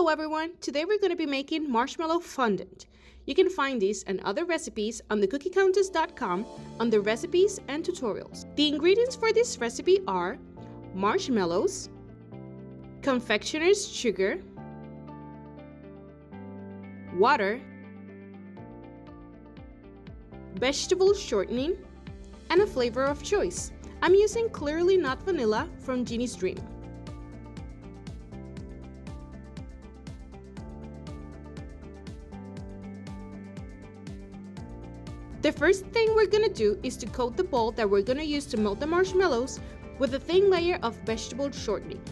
Hello everyone! Today we're going to be making marshmallow fondant. You can find these and other recipes on thecookieCountess.com under recipes and tutorials. The ingredients for this recipe are marshmallows, confectioner's sugar, water, vegetable shortening, and a flavor of choice. I'm using Clearly Not Vanilla from Jeannie's Dream. The first thing we're going to do is to coat the bowl that we're going to use to melt the marshmallows with a thin layer of vegetable shortening.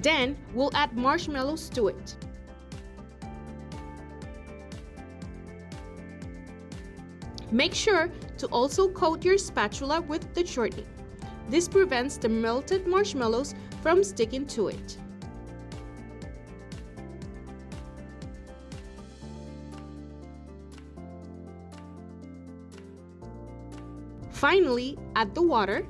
Then we'll add marshmallows to it. Make sure to also coat your spatula with the shortening. This prevents the melted marshmallows from sticking to it. Finally, add the water.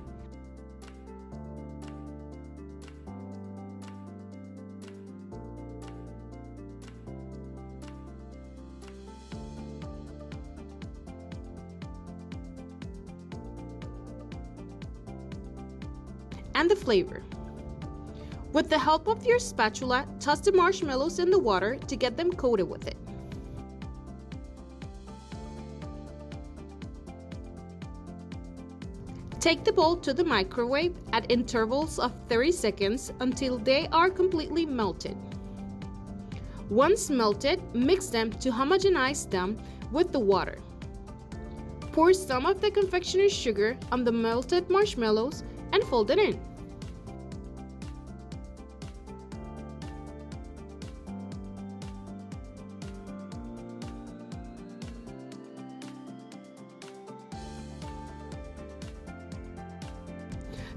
And the flavor. With the help of your spatula, toss the marshmallows in the water to get them coated with it. Take the bowl to the microwave at intervals of 30 seconds until they are completely melted. Once melted, mix them to homogenize them with the water. Pour some of the confectioner's sugar on the melted marshmallows and fold it in.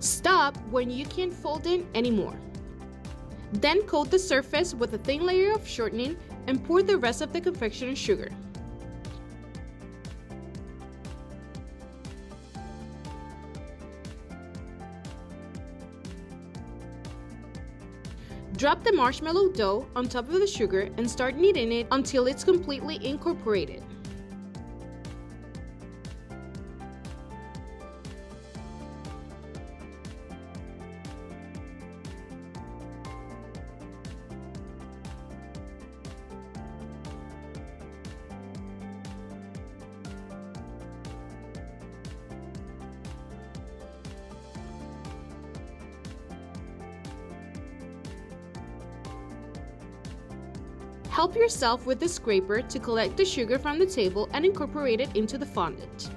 Stop when you can't fold in anymore. Then coat the surface with a thin layer of shortening and pour the rest of the confectioner's sugar. Drop the marshmallow dough on top of the sugar and start kneading it until it's completely incorporated. Help yourself with the scraper to collect the sugar from the table and incorporate it into the fondant.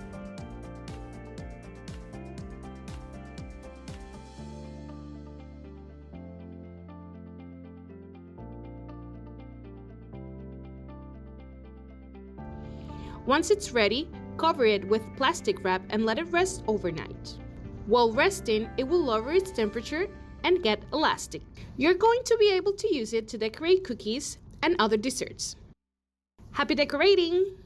Once it's ready, cover it with plastic wrap and let it rest overnight. While resting, it will lower its temperature and get elastic. You're going to be able to use it to decorate cookies and other desserts. Happy decorating!